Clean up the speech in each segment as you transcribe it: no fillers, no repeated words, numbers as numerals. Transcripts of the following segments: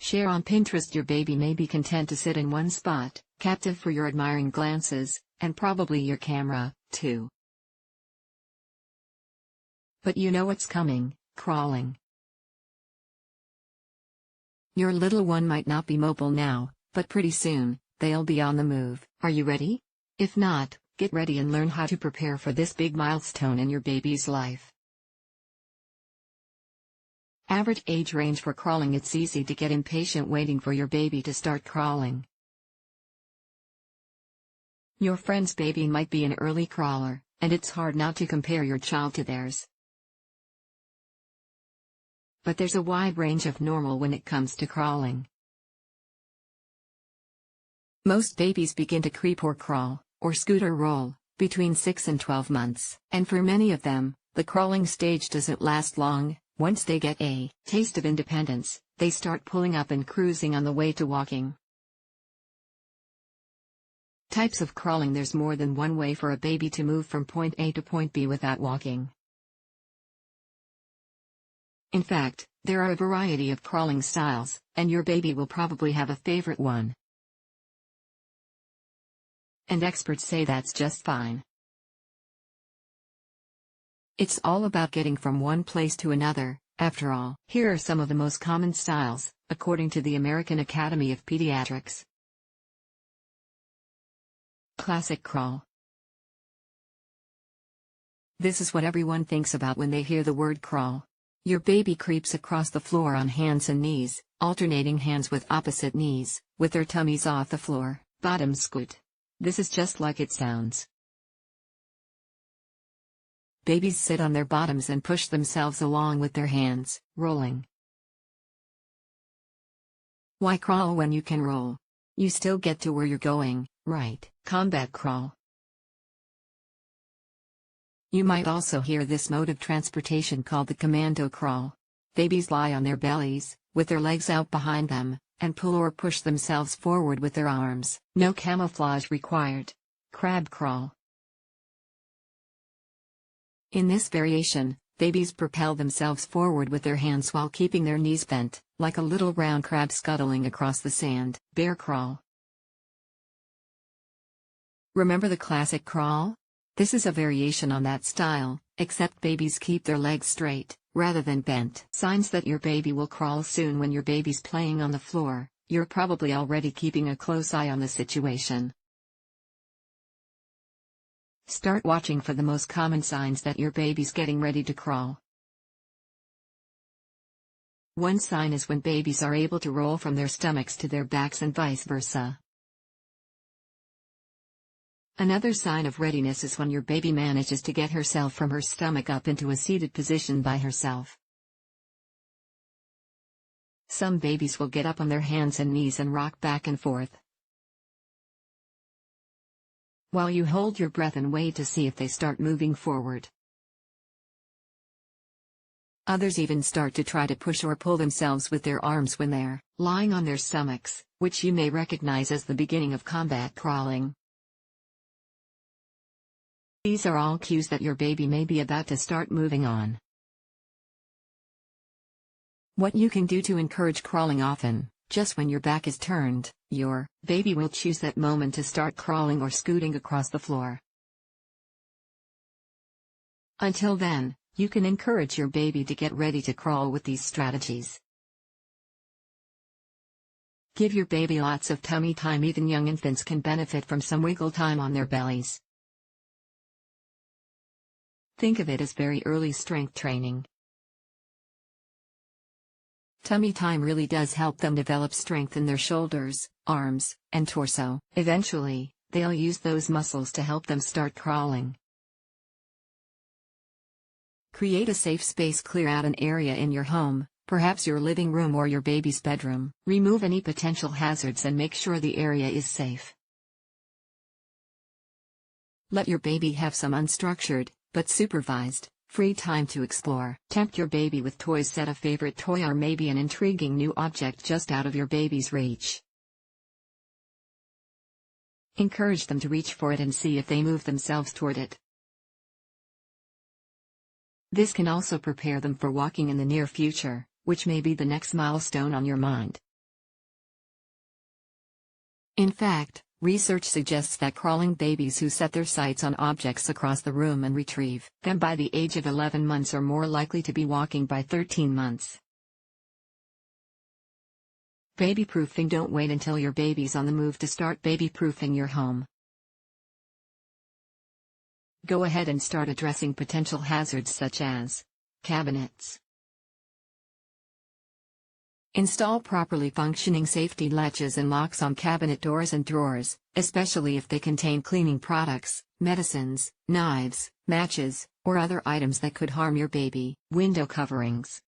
Share on Pinterest. Your baby may be content to sit in one spot, captive for your admiring glances, and probably your camera, too. But you know what's coming: crawling. Your little one might not be mobile now, but pretty soon, they'll be on the move. Are you ready? If not, get ready and learn how to prepare for this big milestone in your baby's life. Average age range for crawling. It's easy to get impatient waiting for your baby to start crawling. Your friend's baby might be an early crawler, and it's hard not to compare your child to theirs. But there's a wide range of normal when it comes to crawling. Most babies begin to creep or crawl, or scoot or roll, between 6 and 12 months. And for many of them, the crawling stage doesn't last long. Once they get a taste of independence, they start pulling up and cruising on the way to walking. Types of crawling. There's more than one way for a baby to move from point A to point B without walking. In fact, there are a variety of crawling styles, and your baby will probably have a favorite one. And experts say that's just fine. It's all about getting from one place to another, after all. Here are some of the most common styles, according to the American Academy of Pediatrics. Classic crawl. This is what everyone thinks about when they hear the word crawl. Your baby creeps across the floor on hands and knees, alternating hands with opposite knees, with their tummies off the floor, bottom scoot. This is just like it sounds. Babies sit on their bottoms and push themselves along with their hands, rolling. Why crawl when you can roll? You still get to where you're going, right? Combat crawl. You might also hear this mode of transportation called the commando crawl. Babies lie on their bellies, with their legs out behind them, and pull or push themselves forward with their arms. No camouflage required. Crab crawl. In this variation, babies propel themselves forward with their hands while keeping their knees bent, like a little round crab scuttling across the sand. Bear crawl. Remember the classic crawl? This is a variation on that style, except babies keep their legs straight, rather than bent. Signs that your baby will crawl soon. When your baby's playing on the floor, you're probably already keeping a close eye on the situation. Start watching for the most common signs that your baby's getting ready to crawl. One sign is when babies are able to roll from their stomachs to their backs and vice versa. Another sign of readiness is when your baby manages to get herself from her stomach up into a seated position by herself. Some babies will get up on their hands and knees and rock back and forth, while you hold your breath and wait to see if they start moving forward. Others even start to try to push or pull themselves with their arms when they're lying on their stomachs, which you may recognize as the beginning of combat crawling. These are all cues that your baby may be about to start moving on. What you can do to encourage crawling often: just when your back is turned, your baby will choose that moment to start crawling or scooting across the floor. Until then, you can encourage your baby to get ready to crawl with these strategies. Give your baby lots of tummy time. Even young infants can benefit from some wiggle time on their bellies. Think of it as very early strength training. Tummy time really does help them develop strength in their shoulders, arms, and torso. Eventually, they'll use those muscles to help them start crawling. Create a safe space. Clear out an area in your home, perhaps your living room or your baby's bedroom. Remove any potential hazards and make sure the area is safe. Let your baby have some unstructured, but supervised, free time to explore. Tempt your baby with toys. Set a favorite toy or maybe an intriguing new object just out of your baby's reach. Encourage them to reach for it and see if they move themselves toward it. This can also prepare them for walking in the near future, which may be the next milestone on your mind. In fact, research suggests that crawling babies who set their sights on objects across the room and retrieve them by the age of 11 months are more likely to be walking by 13 months. Baby-proofing. Don't wait until your baby's on the move to start baby-proofing your home. Go ahead and start addressing potential hazards such as cabinets. Install properly functioning safety latches and locks on cabinet doors and drawers, especially if they contain cleaning products, medicines, knives, matches, or other items that could harm your baby. Window coverings.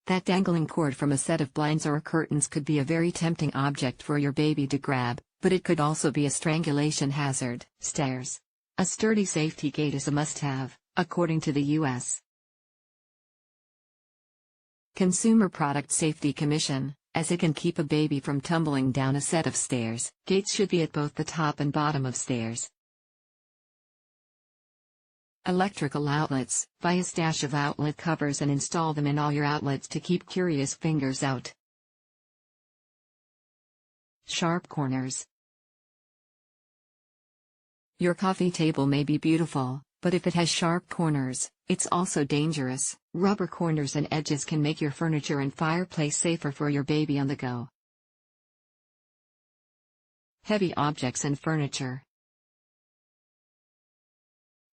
That dangling cord from a set of blinds or curtains could be a very tempting object for your baby to grab, but it could also be a strangulation hazard. Stairs. A sturdy safety gate is a must-have, according to the U.S. Consumer Product Safety Commission, as it can keep a baby from tumbling down a set of stairs. Gates should be at both the top and bottom of stairs. Electrical outlets. Buy a stash of outlet covers and install them in all your outlets to keep curious fingers out. Sharp corners. Your coffee table may be beautiful, but if it has sharp corners, it's also dangerous. Rubber corners and edges can make your furniture and fireplace safer for your baby on the go. Heavy objects and furniture.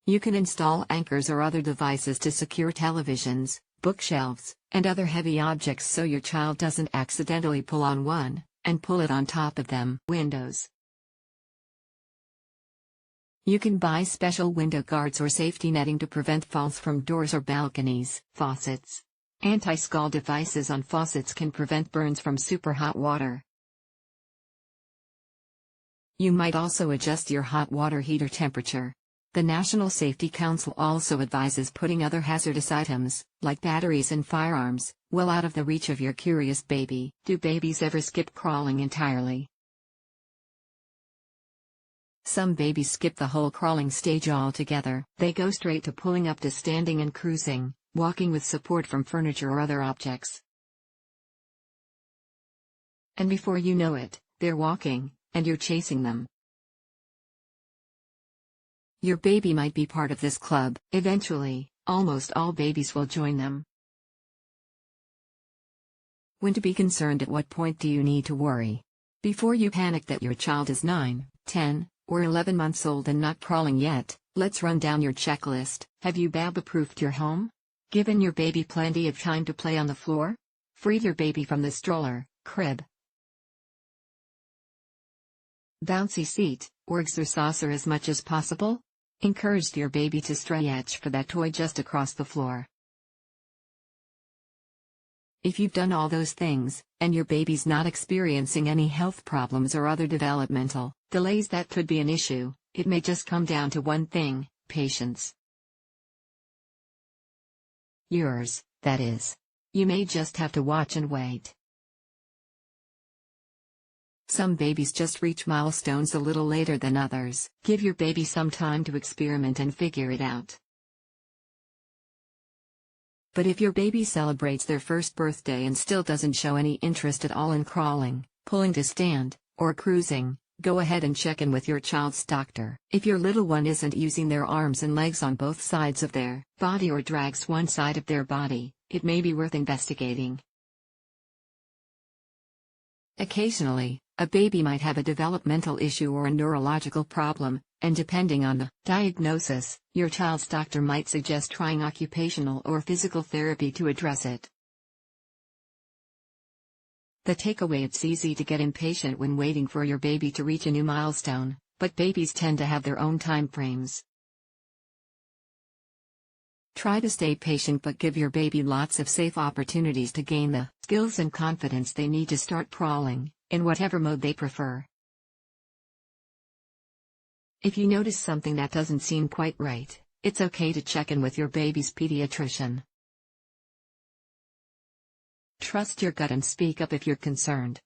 You can install anchors or other devices to secure televisions, bookshelves, and other heavy objects so your child doesn't accidentally pull on one and pull it on top of them. Windows. You can buy special window guards or safety netting to prevent falls from doors or balconies. Faucets. Anti-scald devices on faucets can prevent burns from super hot water. You might also adjust your hot water heater temperature. The National Safety Council also advises putting other hazardous items, like batteries and firearms, well out of the reach of your curious baby. Do babies ever skip crawling entirely? Some babies skip the whole crawling stage altogether. They go straight to pulling up to standing and cruising, walking with support from furniture or other objects. And before you know it, they're walking, and you're chasing them. Your baby might be part of this club. Eventually, almost all babies will join them. When to be concerned. At what point do you need to worry? Before you panic that your child is 9, 10, or 11 months old and not crawling yet, let's run down your checklist. Have you baby-proofed your home? Given your baby plenty of time to play on the floor? Freed your baby from the stroller, crib, bouncy seat, or saucer as much as possible? Encouraged your baby to stretch for that toy just across the floor. If you've done all those things, and your baby's not experiencing any health problems or other developmental delays that could be an issue, it may just come down to one thing: patience. Yours, that is. You may just have to watch and wait. Some babies just reach milestones a little later than others. Give your baby some time to experiment and figure it out. But if your baby celebrates their first birthday and still doesn't show any interest at all in crawling, pulling to stand, or cruising, go ahead and check in with your child's doctor. If your little one isn't using their arms and legs on both sides of their body or drags one side of their body, it may be worth investigating. Occasionally, a baby might have a developmental issue or a neurological problem, and depending on the diagnosis, your child's doctor might suggest trying occupational or physical therapy to address it. The takeaway: it's easy to get impatient when waiting for your baby to reach a new milestone, but babies tend to have their own time frames. Try to stay patient, but give your baby lots of safe opportunities to gain the skills and confidence they need to start crawling, in whatever mode they prefer. If you notice something that doesn't seem quite right, it's okay to check in with your baby's pediatrician. Trust your gut and speak up if you're concerned.